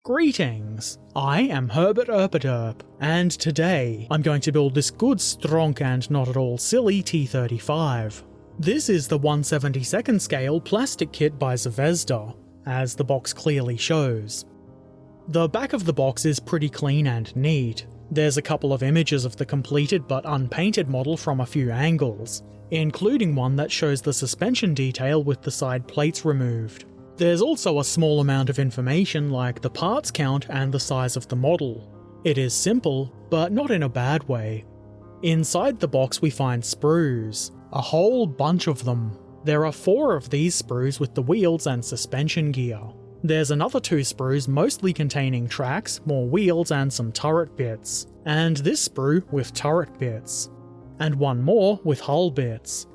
Greetings, I am Herbert Erpaderp, and today I'm going to build this good, strong and not at all silly T-35. This is the 1/72nd scale plastic kit by Zvezda, as the box clearly shows. The back of the box is pretty clean and neat. There's a couple of images of the completed but unpainted model from a few angles, including one that shows the suspension detail with the side plates removed. There's also a small amount of information like the parts count and the size of the model. It is simple, but not in a bad way. Inside the box we find sprues, a whole bunch of them. There are 4 of these sprues with the wheels and suspension gear. There's another 2 sprues mostly containing tracks, more wheels and some turret bits, and this sprue with turret bits. And one more with hull bits.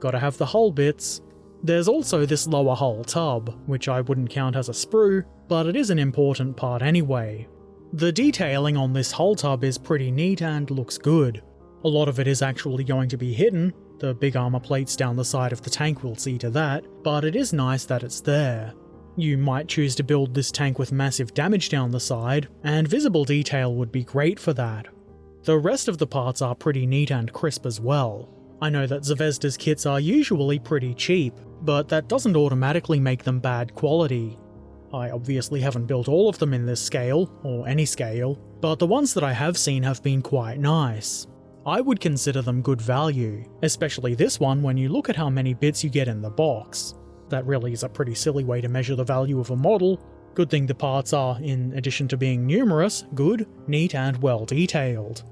Gotta have the hull bits. There's also this lower hull tub, which I wouldn't count as a sprue, but it is an important part anyway. The detailing on this hull tub is pretty neat and looks good. A lot of it is actually going to be hidden, the big armor plates down the side of the tank will see to that, but it is nice that it's there. You might choose to build this tank with massive damage down the side, and visible detail would be great for that. The rest of the parts are pretty neat and crisp as well. I know that Zvezda's kits are usually pretty cheap, but that doesn't automatically make them bad quality. I obviously haven't built all of them in this scale, or any scale, but the ones that I have seen have been quite nice. I would consider them good value, especially this one when you look at how many bits you get in the box. That really is a pretty silly way to measure the value of a model. Good thing the parts are, in addition to being numerous, good, neat and well detailed.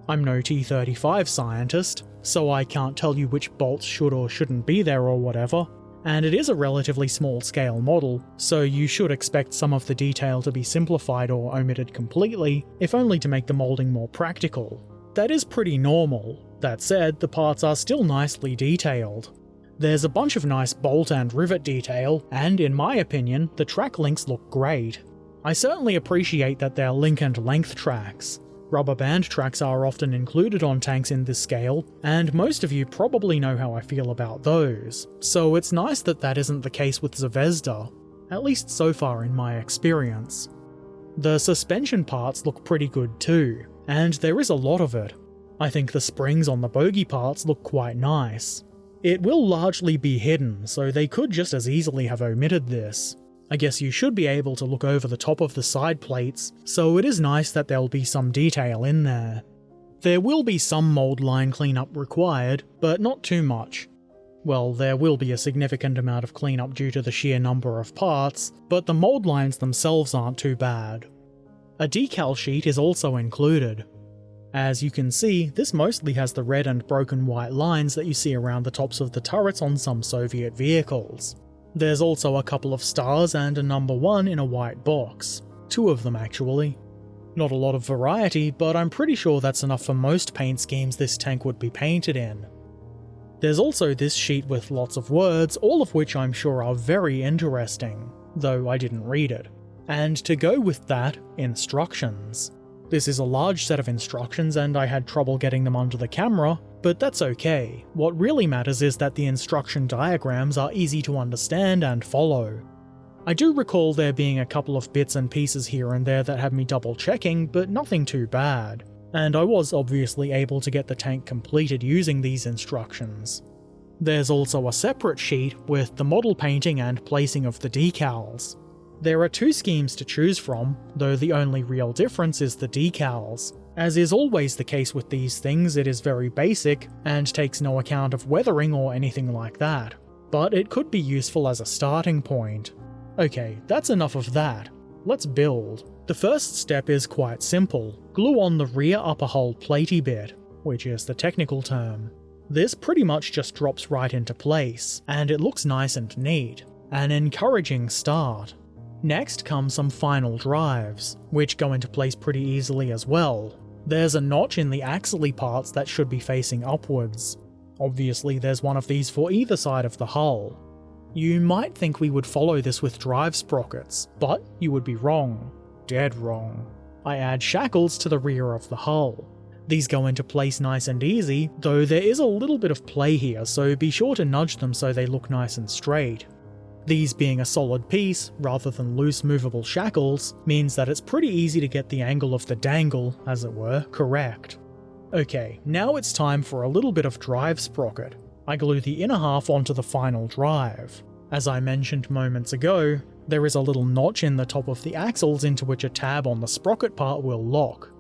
I'm no T-35 scientist, so I can't tell you which bolts should or shouldn't be there or whatever, and it is a relatively small scale model, so you should expect some of the detail to be simplified or omitted completely, if only to make the moulding more practical. That is pretty normal. That said, the parts are still nicely detailed. There's a bunch of nice bolt and rivet detail, and in my opinion, the track links look great. I certainly appreciate that they're link and length tracks. Rubber band tracks are often included on tanks in this scale, and most of you probably know how I feel about those, so it's nice that that isn't the case with Zvezda, at least so far in my experience. The suspension parts look pretty good too, and there is a lot of it. I think the springs on the Bogie parts look quite nice. It will largely be hidden, so they could just as easily have omitted this. I guess you should be able to look over the top of the side plates, so it is nice that there'll be some detail in there. There will be some mold line cleanup required, but not too much. Well, there will be a significant amount of cleanup due to the sheer number of parts, but the mold lines themselves aren't too bad. A decal sheet is also included. As you can see, this mostly has the red and broken white lines that you see around the tops of the turrets on some Soviet vehicles. There's also a couple of stars and a number 1 in a white box. 2 of them actually. Not a lot of variety, but I'm pretty sure that's enough for most paint schemes this tank would be painted in. There's also this sheet with lots of words, all of which I'm sure are very interesting, though I didn't read it. And to go with that, instructions. This is a large set of instructions and I had trouble getting them onto the camera, but that's okay. What really matters is that the instruction diagrams are easy to understand and follow. I do recall there being a couple of bits and pieces here and there that had me double checking, but nothing too bad. And I was obviously able to get the tank completed using these instructions. There's also a separate sheet with the model painting and placing of the decals. There are 2 schemes to choose from, though the only real difference is the decals. As is always the case with these things, it is very basic, and takes no account of weathering or anything like that. But it could be useful as a starting point. Okay, that's enough of that. Let's build. The first step is quite simple. Glue on the rear upper hull platey bit, which is the technical term. This pretty much just drops right into place, and it looks nice and neat. An encouraging start. Next come some final drives, which go into place pretty easily as well. There's a notch in the axle parts that should be facing upwards. Obviously there's one of these for either side of the hull. You might think we would follow this with drive sprockets, but you would be wrong. Dead wrong. I add shackles to the rear of the hull. These go into place nice and easy, though there is a little bit of play here, so be sure to nudge them so they look nice and straight. These being a solid piece, rather than loose movable shackles, means that it's pretty easy to get the angle of the dangle, as it were, correct. Okay, now it's time for a little bit of drive sprocket. I glue the inner half onto the final drive. As I mentioned moments ago, there is a little notch in the top of the axles into which a tab on the sprocket part will lock.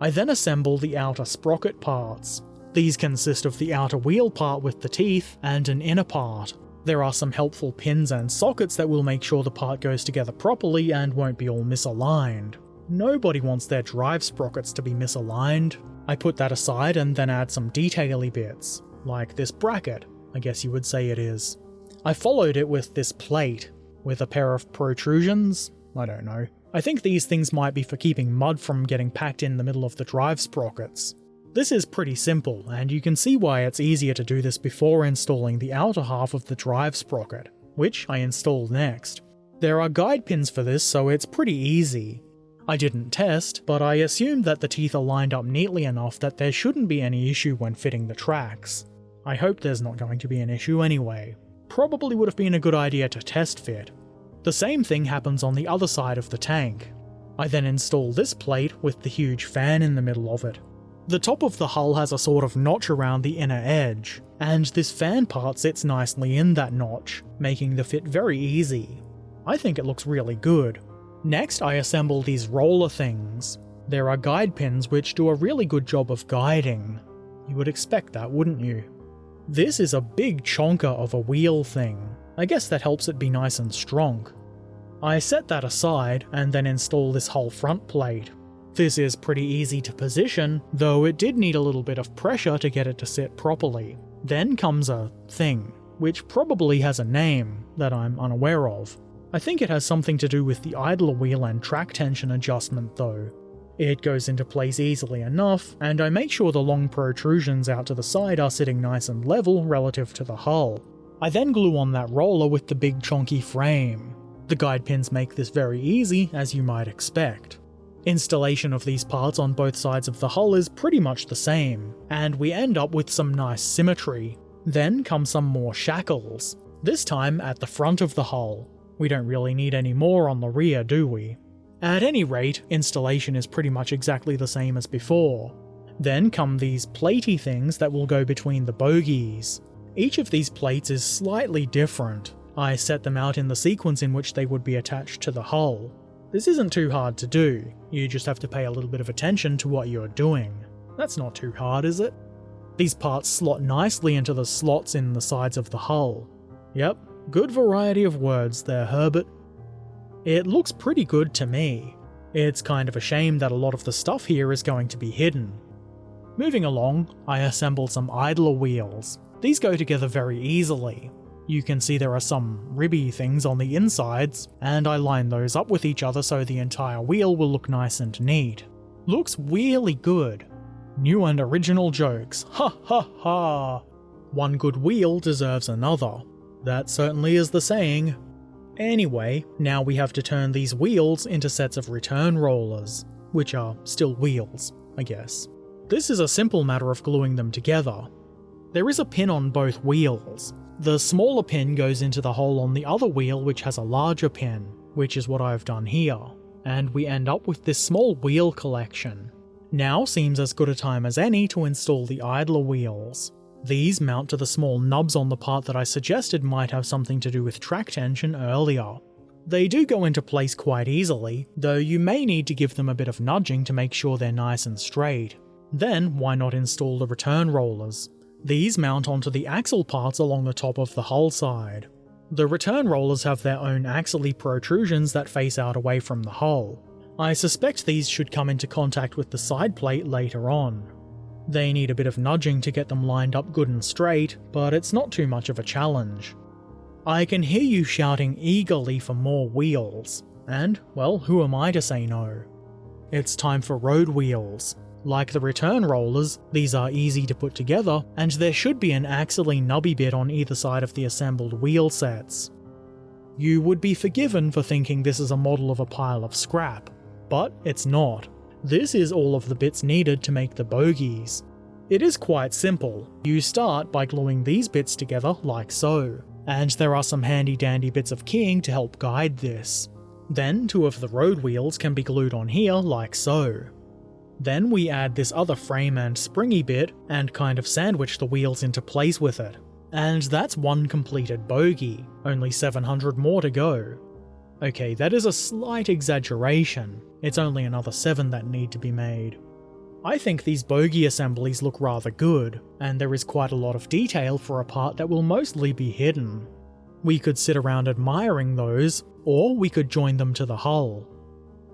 I then assemble the outer sprocket parts. These consist of the outer wheel part with the teeth and an inner part. There are some helpful pins and sockets that will make sure the part goes together properly and won't be all misaligned. Nobody wants their drive sprockets to be misaligned. I put that aside and then add some detail-y bits, like this bracket, I guess you would say it is. I followed it with this plate, with a pair of protrusions, I don't know. I think these things might be for keeping mud from getting packed in the middle of the drive sprockets. This is pretty simple, and you can see why it's easier to do this before installing the outer half of the drive sprocket, which I installed next. There are guide pins for this, so it's pretty easy. I didn't test, but I assumed that the teeth are lined up neatly enough that there shouldn't be any issue when fitting the tracks. I hope there's not going to be an issue anyway. Probably would have been a good idea to test fit. The same thing happens on the other side of the tank. I then install this plate with the huge fan in the middle of it. The top of the hull has a sort of notch around the inner edge, and this fan part sits nicely in that notch, making the fit very easy. I think it looks really good. Next, I assemble these roller things. There are guide pins which do a really good job of guiding. You would expect that, wouldn't you? This is a big chonker of a wheel thing. I guess that helps it be nice and strong. I set that aside and then install this whole front plate. This is pretty easy to position, though it did need a little bit of pressure to get it to sit properly. Then comes a thing, which probably has a name that I'm unaware of. I think it has something to do with the idler wheel and track tension adjustment though. It goes into place easily enough, and I make sure the long protrusions out to the side are sitting nice and level relative to the hull. I then glue on that roller with the big chonky frame. The guide pins make this very easy, as you might expect. Installation of these parts on both sides of the hull is pretty much the same, and we end up with some nice symmetry. Then come some more shackles, this time at the front of the hull. We don't really need any more on the rear, do we? At any rate, installation is pretty much exactly the same as before. Then come these platey things that will go between the bogies. Each of these plates is slightly different. I set them out in the sequence in which they would be attached to the hull. This isn't too hard to do, you just have to pay a little bit of attention to what you're doing. That's not too hard, is it? These parts slot nicely into the slots in the sides of the hull. Yep, good variety of words there, Herbert. It looks pretty good to me. It's kind of a shame that a lot of the stuff here is going to be hidden. Moving along, I assemble some idler wheels. These go together very easily. You can see there are some ribby things on the insides, and I line those up with each other so the entire wheel will look nice and neat. Looks really good. New and original jokes, ha ha ha! One good wheel deserves another. That certainly is the saying. Anyway, now we have to turn these wheels into sets of return rollers, which are still wheels, I guess. This is a simple matter of gluing them together. There is a pin on both wheels. The smaller pin goes into the hole on the other wheel which has a larger pin, which is what I've done here, and we end up with this small wheel collection. Now seems as good a time as any to install the idler wheels. These mount to the small nubs on the part that I suggested might have something to do with track tension earlier. They do go into place quite easily, though you may need to give them a bit of nudging to make sure they're nice and straight. Then why not install the return rollers? These mount onto the axle parts along the top of the hull side. The return rollers have their own axle-y protrusions that face out away from the hull. I suspect these should come into contact with the side plate later on. They need a bit of nudging to get them lined up good and straight, but it's not too much of a challenge. I can hear you shouting eagerly for more wheels, and, well, who am I to say no? It's time for road wheels. Like the return rollers, these are easy to put together, and there should be an axle-y nubby bit on either side of the assembled wheel sets. You would be forgiven for thinking this is a model of a pile of scrap, but it's not. This is all of the bits needed to make the bogies. It is quite simple. You start by gluing these bits together like so. and there are some handy dandy bits of keying to help guide this. Then 2 of the road wheels can be glued on here like so. Then we add this other frame and springy bit and kind of sandwich the wheels into place with it. And that's 1 completed bogie, only 700 more to go. Okay, that is a slight exaggeration, it's only another 7 that need to be made. I think these bogie assemblies look rather good, and there is quite a lot of detail for a part that will mostly be hidden. We could sit around admiring those, or we could join them to the hull.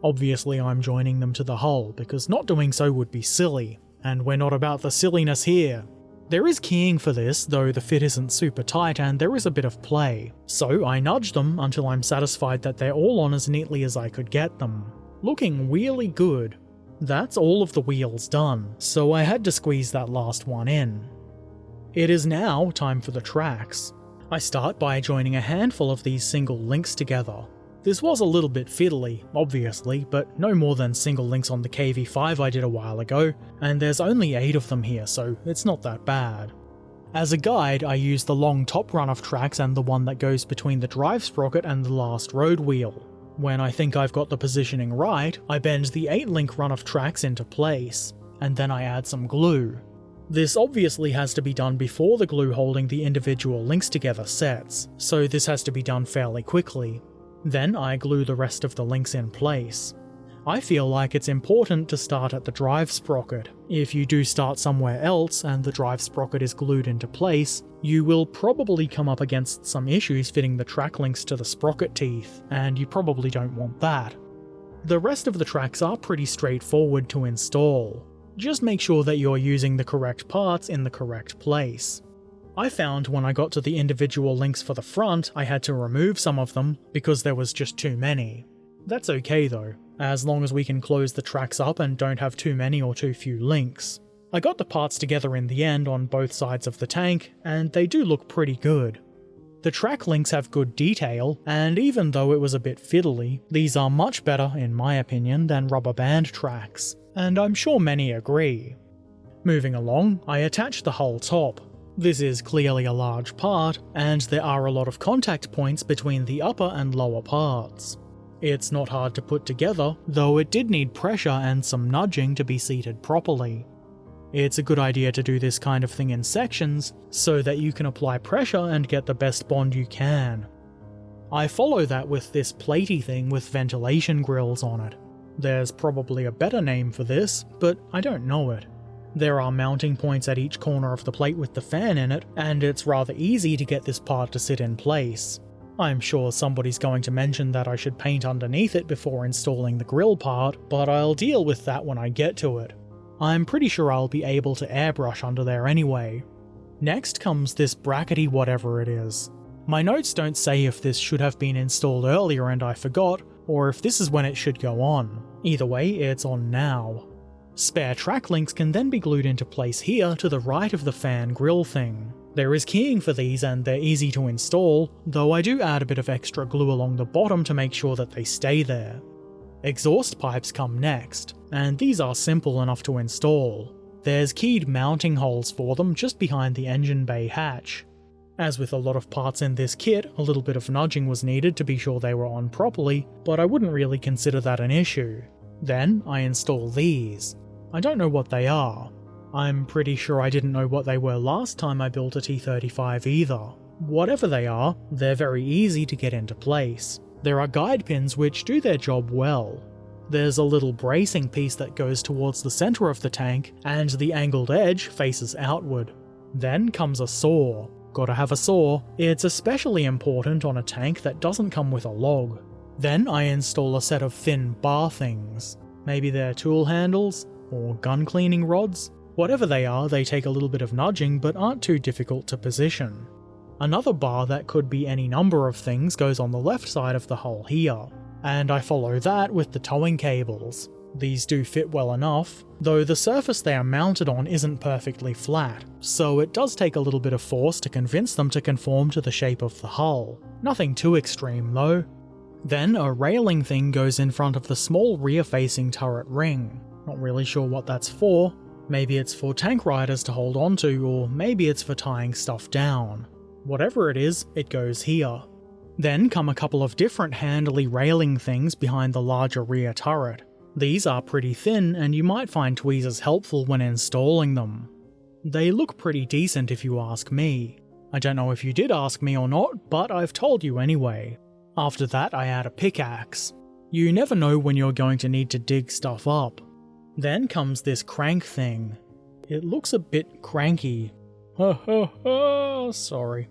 Obviously I'm joining them to the hull, because not doing so would be silly, and we're not about the silliness here. There is keying for this, though the fit isn't super tight and there is a bit of play, so I nudge them until I'm satisfied that they're all on as neatly as I could get them. Looking really good. That's all of the wheels done, so I had to squeeze that last one in. It is now time for the tracks. I start by joining a handful of these single links together. This was a little bit fiddly, obviously, but no more than single links on the KV5 I did a while ago, and there's only 8 of them here, so it's not that bad. As a guide, I use the long top run of tracks and the one that goes between the drive sprocket and the last road wheel. When I think I've got the positioning right, I bend the 8-link run of tracks into place, and then I add some glue. This obviously has to be done before the glue holding the individual links together sets, so this has to be done fairly quickly. Then I glue the rest of the links in place. I feel like it's important to start at the drive sprocket. If you do start somewhere else and the drive sprocket is glued into place, you will probably come up against some issues fitting the track links to the sprocket teeth, and you probably don't want that. The rest of the tracks are pretty straightforward to install. Just make sure that you're using the correct parts in the correct place. I found when I got to the individual links for the front, I had to remove some of them because there was just too many. That's okay though, as long as we can close the tracks up and don't have too many or too few links. I got the parts together in the end on both sides of the tank, and they do look pretty good. The track links have good detail, and even though it was a bit fiddly, these are much better, in my opinion, than rubber band tracks, and I'm sure many agree. Moving along, I attach the hull top. This is clearly a large part, and there are a lot of contact points between the upper and lower parts. It's not hard to put together, though it did need pressure and some nudging to be seated properly. It's a good idea to do this kind of thing in sections, so that you can apply pressure and get the best bond you can. I follow that with this platey thing with ventilation grills on it. There's probably a better name for this, but I don't know it. There are mounting points at each corner of the plate with the fan in it, and it's rather easy to get this part to sit in place. I'm sure somebody's going to mention that I should paint underneath it before installing the grill part, but I'll deal with that when I get to it. I'm pretty sure I'll be able to airbrush under there anyway. Next comes this brackety whatever it is. My notes don't say if this should have been installed earlier and I forgot, or if this is when it should go on. Either way, it's on now. Spare track links can then be glued into place here to the right of the fan grill thing. There is keying for these and they're easy to install, though I do add a bit of extra glue along the bottom to make sure that they stay there. Exhaust pipes come next, and these are simple enough to install. There's keyed mounting holes for them just behind the engine bay hatch. As with a lot of parts in this kit, a little bit of nudging was needed to be sure they were on properly, but I wouldn't really consider that an issue. Then I install these. I don't know what they are. I'm pretty sure I didn't know what they were last time I built a T-35 either. Whatever they are, they're very easy to get into place. There are guide pins which do their job well. There's a little bracing piece that goes towards the center of the tank, and the angled edge faces outward. Then comes a saw. Gotta have a saw. It's especially important on a tank that doesn't come with a log. Then I install a set of thin bar things. Maybe they're tool handles, or gun cleaning rods. Whatever they are, they take a little bit of nudging but aren't too difficult to position. Another bar that could be any number of things goes on the left side of the hull here, and I follow that with the towing cables. These do fit well enough, though the surface they are mounted on isn't perfectly flat, so it does take a little bit of force to convince them to conform to the shape of the hull. Nothing too extreme though. Then a railing thing goes in front of the small rear-facing turret ring. Not really sure what that's for. Maybe it's for tank riders to hold onto, or maybe it's for tying stuff down. Whatever it is, it goes here. Then come a couple of different handily railing things behind the larger rear turret. These are pretty thin, and you might find tweezers helpful when installing them. They look pretty decent if you ask me. I don't know if you did ask me or not, but I've told you anyway. After that, I add a pickaxe. You never know when you're going to need to dig stuff up. Then comes this crank thing. It looks a bit cranky. Sorry.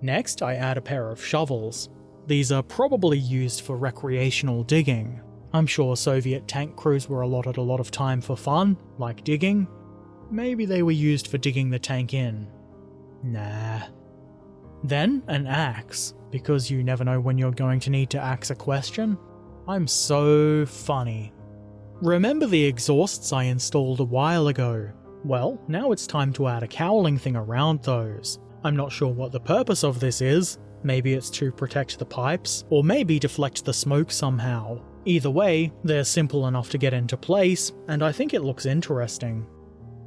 Next, I add a pair of shovels. These are probably used for recreational digging. I'm sure Soviet tank crews were allotted a lot of time for fun, like digging. Maybe they were used for digging the tank in. Nah. Then an axe, because you never know when you're going to need to axe a question. I'm so funny. Remember the exhausts I installed a while ago? Well, now it's time to add a cowling thing around those. I'm not sure what the purpose of this is. Maybe it's to protect the pipes, or maybe deflect the smoke somehow. Either way, they're simple enough to get into place, and I think it looks interesting.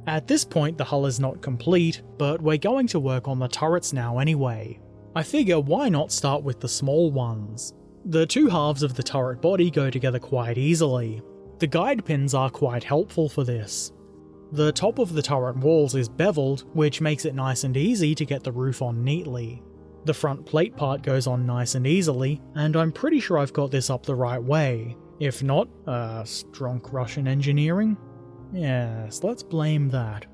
At this point, the hull is not complete, but we're going to work on the turrets now anyway. I figure why not start with the small ones? The two halves of the turret body go together quite easily. The guide pins are quite helpful for this. The top of the turret walls is beveled, which makes it nice and easy to get the roof on neatly. The front plate part goes on nice and easily, and I'm pretty sure I've got this up the right way. If not, strong Russian engineering? Yes, let's blame that.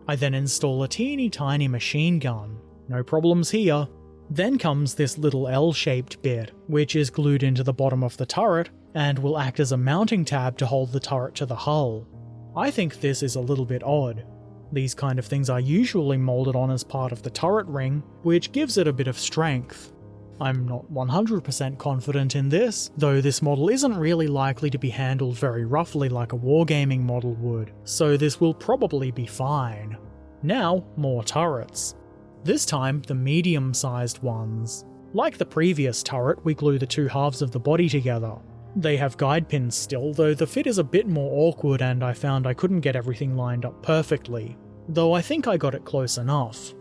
I then install a teeny tiny machine gun. No problems here. Then comes this little L-shaped bit, which is glued into the bottom of the turret, and will act as a mounting tab to hold the turret to the hull. I think this is a little bit odd. These kind of things are usually moulded on as part of the turret ring, which gives it a bit of strength. I'm not 100% confident in this, though this model isn't really likely to be handled very roughly like a wargaming model would, so this will probably be fine. Now, more turrets. This time, the medium-sized ones. Like the previous turret, we glue the two halves of the body together. They have guide pins still, though the fit is a bit more awkward and I found I couldn't get everything lined up perfectly. Though I think I got it close enough.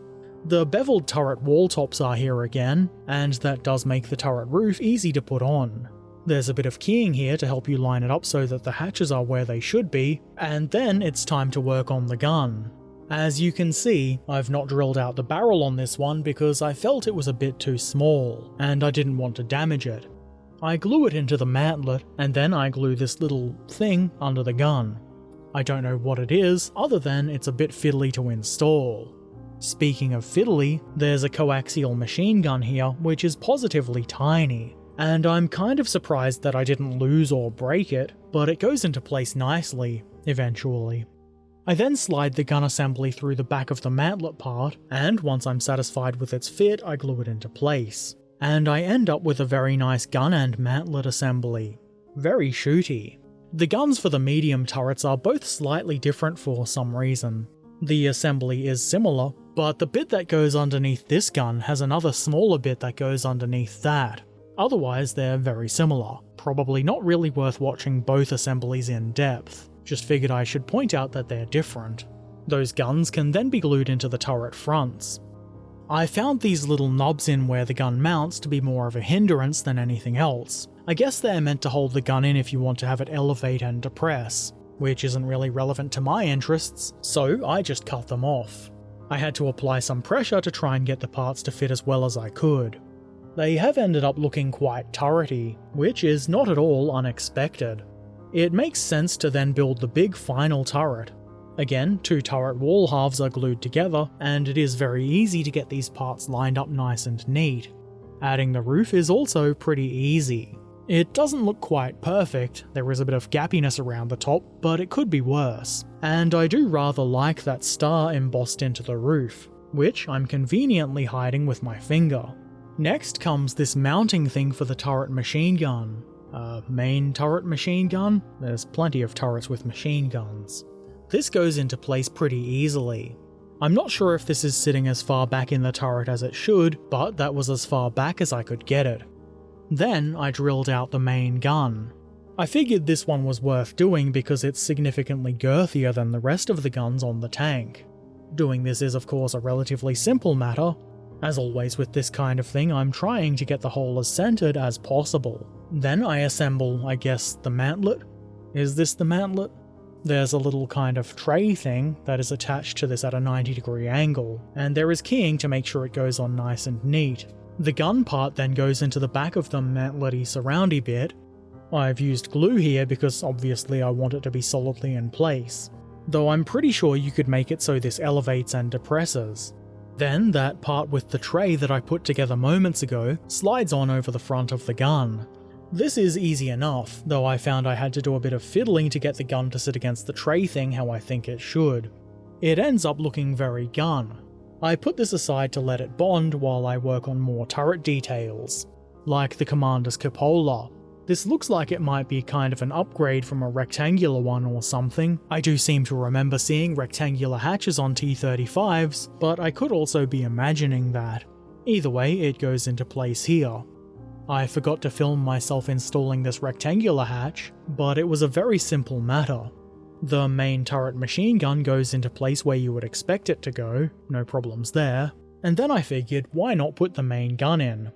The beveled turret wall tops are here again, and that does make the turret roof easy to put on. There's a bit of keying here to help you line it up so that the hatches are where they should be, and then it's time to work on the gun. As you can see, I've not drilled out the barrel on this one because I felt it was a bit too small, and I didn't want to damage it. I glue it into the mantlet, and then I glue this little thing under the gun. I don't know what it is, other than it's a bit fiddly to install. Speaking of fiddly, there's a coaxial machine gun here, which is positively tiny, and I'm kind of surprised that I didn't lose or break it, but it goes into place nicely, eventually. I then slide the gun assembly through the back of the mantlet part, and once I'm satisfied with its fit, I glue it into place. And I end up with a very nice gun and mantlet assembly. Very shooty. The guns for the medium turrets are both slightly different for some reason. The assembly is similar, but the bit that goes underneath this gun has another smaller bit that goes underneath that. Otherwise, they're very similar. Probably not really worth watching both assemblies in depth. Just figured I should point out that they're different. Those guns can then be glued into the turret fronts. I found these little knobs in where the gun mounts to be more of a hindrance than anything else. I guess they're meant to hold the gun in if you want to have it elevate and depress, which isn't really relevant to my interests, so I just cut them off. I had to apply some pressure to try and get the parts to fit as well as I could. They have ended up looking quite turrety, which is not at all unexpected. It makes sense to then build the big final turret. Again, two turret wall halves are glued together, and it is very easy to get these parts lined up nice and neat. Adding the roof is also pretty easy. It doesn't look quite perfect, there is a bit of gappiness around the top, but it could be worse. And I do rather like that star embossed into the roof, which I'm conveniently hiding with my finger. Next comes this mounting thing for the turret machine gun. Main turret machine gun? There's plenty of turrets with machine guns. This goes into place pretty easily. I'm not sure if this is sitting as far back in the turret as it should, but that was as far back as I could get it. Then I drilled out the main gun. I figured this one was worth doing because it's significantly girthier than the rest of the guns on the tank. Doing this is of course a relatively simple matter. As always with this kind of thing, I'm trying to get the hole as centered as possible. Then I assemble, I guess, the mantlet? Is this the mantlet? There's a little kind of tray thing that is attached to this at a 90-degree angle, and there is keying to make sure it goes on nice and neat. The gun part then goes into the back of the mantlet-y surroundy bit. I've used glue here because obviously I want it to be solidly in place, though I'm pretty sure you could make it so this elevates and depresses. Then that part with the tray that I put together moments ago slides on over the front of the gun. This is easy enough, though I found I had to do a bit of fiddling to get the gun to sit against the tray thing how I think it should. It ends up looking very gun. I put this aside to let it bond while I work on more turret details, like the commander's cupola. This looks like it might be kind of an upgrade from a rectangular one or something. I do seem to remember seeing rectangular hatches on T-35s, but I could also be imagining that. Either way, it goes into place here. I forgot to film myself installing this rectangular hatch, but it was a very simple matter. The main turret machine gun goes into place where you would expect it to go, no problems there, and then I figured why not put the main gun in.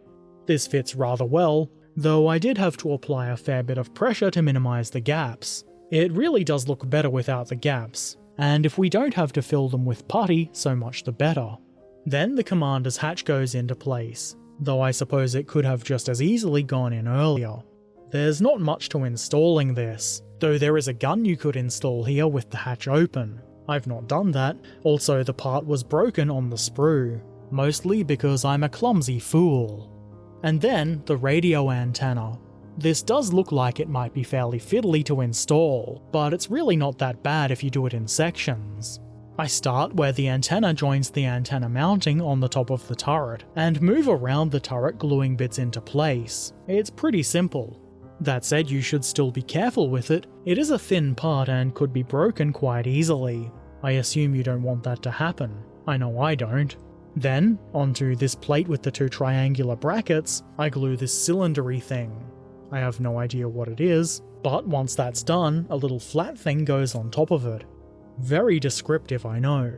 This fits rather well, though I did have to apply a fair bit of pressure to minimize the gaps. It really does look better without the gaps, and if we don't have to fill them with putty, so much the better. Then the commander's hatch goes into place, though I suppose it could have just as easily gone in earlier. There's not much to installing this, though there is a gun you could install here with the hatch open. I've not done that, also the part was broken on the sprue, mostly because I'm a clumsy fool. And then the radio antenna. This does look like it might be fairly fiddly to install, but it's really not that bad if you do it in sections. I start where the antenna joins the antenna mounting on the top of the turret, and move around the turret gluing bits into place. It's pretty simple. That said, you should still be careful with it. It is a thin part and could be broken quite easily. I assume you don't want that to happen. I know I don't. Then, onto this plate with the two triangular brackets, I glue this cylindery thing. I have no idea what it is, but once that's done, a little flat thing goes on top of it. Very descriptive, I know.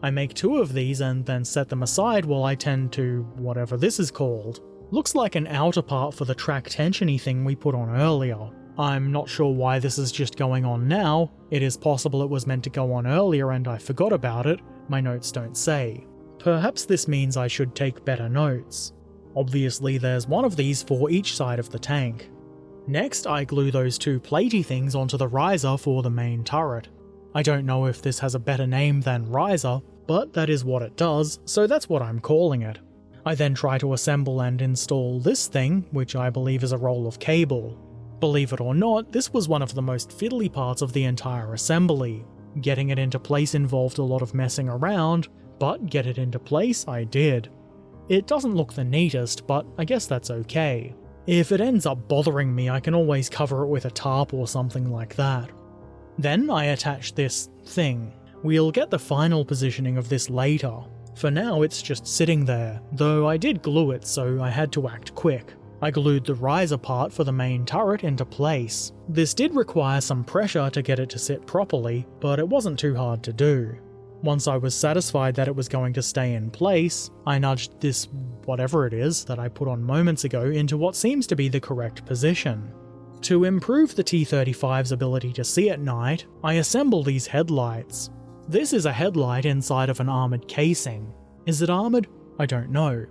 I make two of these and then set them aside while I tend to whatever this is called. Looks like an outer part for the track tensiony thing we put on earlier. I'm not sure why this is just going on now. It is possible it was meant to go on earlier and I forgot about it. My notes don't say. Perhaps this means I should take better notes. Obviously there's one of these for each side of the tank. Next I glue those two platey things onto the riser for the main turret. I don't know if this has a better name than riser, but that is what it does, so that's what I'm calling it. I then try to assemble and install this thing, which I believe is a roll of cable. Believe it or not, this was one of the most fiddly parts of the entire assembly. Getting it into place involved a lot of messing around, but get it into place I did. It doesn't look the neatest, but I guess that's okay. If it ends up bothering me, I can always cover it with a tarp or something like that. Then I attach this thing. We'll get the final positioning of this later. For now it's just sitting there, though I did glue it so I had to act quick. I glued the riser part for the main turret into place. This did require some pressure to get it to sit properly, but it wasn't too hard to do. Once I was satisfied that it was going to stay in place, I nudged this whatever it is that I put on moments ago into what seems to be the correct position. To improve the T-35's ability to see at night, I assemble these headlights. This is a headlight inside of an armoured casing. Is it armoured? I don't know.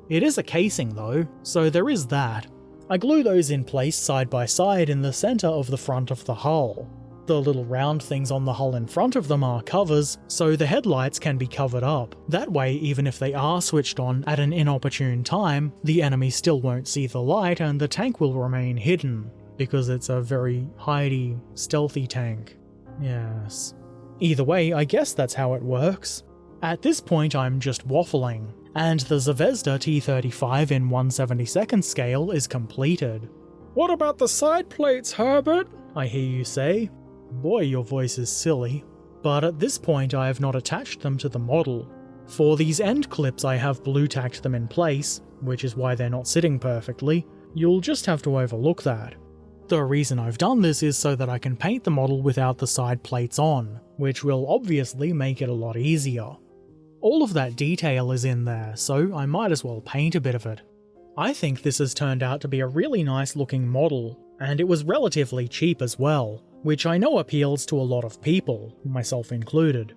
It is a casing though, so there is that. I glue those in place side by side in the centre of the front of the hull. The little round things on the hull in front of them are covers, so the headlights can be covered up. That way, even if they are switched on at an inopportune time, the enemy still won't see the light and the tank will remain hidden, because it's a very hidey, stealthy tank. Yes. Either way, I guess that's how it works. At this point I'm just waffling, and the Zvezda T-35 in 1/72nd scale is completed. "What about the side plates, Herbert?" I hear you say. Boy, your voice is silly. But at this point I have not attached them to the model. For these end clips I have blue tacked them in place, which is why they're not sitting perfectly. You'll just have to overlook that. The reason I've done this is so that I can paint the model without the side plates on, which will obviously make it a lot easier. All of that detail is in there, so I might as well paint a bit of it. I think this has turned out to be a really nice looking model, and it was relatively cheap as well, which I know appeals to a lot of people, myself included.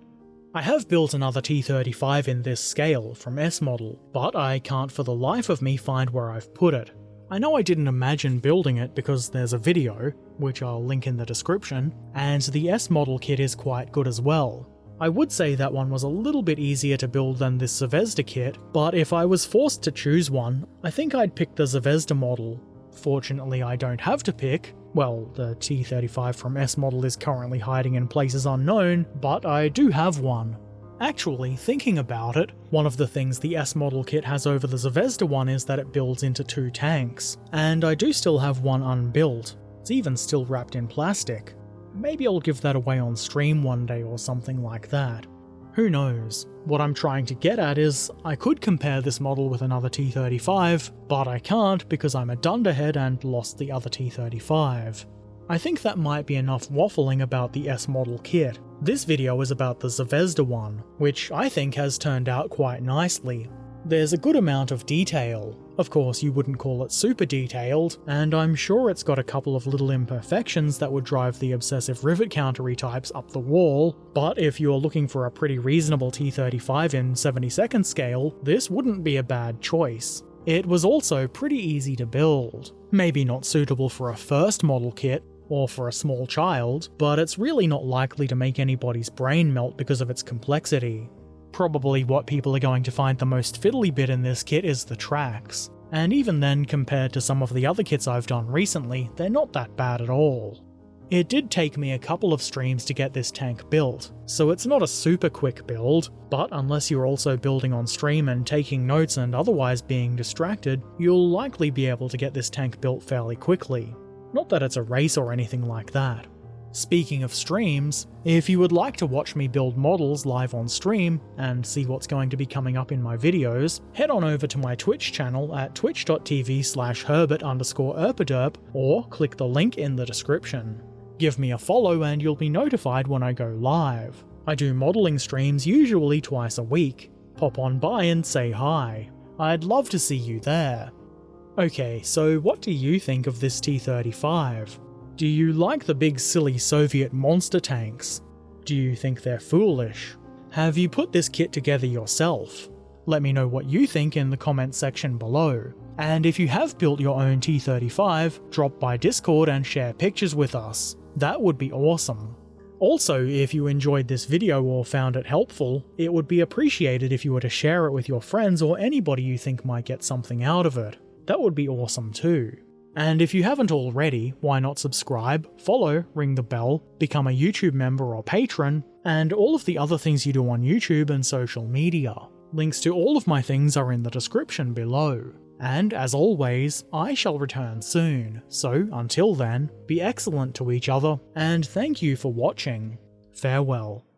I have built another T-35 in this scale from S model, but I can't for the life of me find where I've put it. I know I didn't imagine building it because there's a video, which I'll link in the description, and the S model kit is quite good as well. I would say that one was a little bit easier to build than this Zvezda kit, but if I was forced to choose one, I think I'd pick the Zvezda model. Fortunately, I don't have to pick. Well, the T-35 from S model is currently hiding in places unknown, but I do have one. Actually, thinking about it, one of the things the S model kit has over the Zvezda one is that it builds into 2 tanks, and I do still have one unbuilt. It's even still wrapped in plastic. Maybe I'll give that away on stream one day or something like that. Who knows? What I'm trying to get at is, I could compare this model with another T-35, but I can't because I'm a dunderhead and lost the other T-35. I think that might be enough waffling about the S model kit. This video is about the Zvezda one, which I think has turned out quite nicely. There's a good amount of detail. Of course, you wouldn't call it super detailed, and I'm sure it's got a couple of little imperfections that would drive the obsessive rivet countery types up the wall, but if you're looking for a pretty reasonable T-35 in 72nd scale, this wouldn't be a bad choice. It was also pretty easy to build. Maybe not suitable for a first model kit, or for a small child, but it's really not likely to make anybody's brain melt because of its complexity. Probably what people are going to find the most fiddly bit in this kit is the tracks, and even then, compared to some of the other kits I've done recently, they're not that bad at all. It did take me a couple of streams to get this tank built, so it's not a super quick build, but unless you're also building on stream and taking notes and otherwise being distracted, you'll likely be able to get this tank built fairly quickly. Not that it's a race or anything like that. Speaking of streams, if you would like to watch me build models live on stream and see what's going to be coming up in my videos, head on over to my Twitch channel at twitch.tv/Herbert_Erpaderp or click the link in the description. Give me a follow and you'll be notified when I go live. I do modelling streams usually twice a week. Pop on by and say hi. I'd love to see you there. Okay, so what do you think of this T-35? Do you like the big silly Soviet monster tanks? Do you think they're foolish? Have you put this kit together yourself? Let me know what you think in the comments section below. And if you have built your own T-35, drop by Discord and share pictures with us. That would be awesome. Also, if you enjoyed this video or found it helpful, it would be appreciated if you were to share it with your friends or anybody you think might get something out of it. That would be awesome too. And if you haven't already, why not subscribe, follow, ring the bell, become a YouTube member or patron, and all of the other things you do on YouTube and social media. Links to all of my things are in the description below. And as always, I shall return soon, so until then, be excellent to each other, and thank you for watching. Farewell.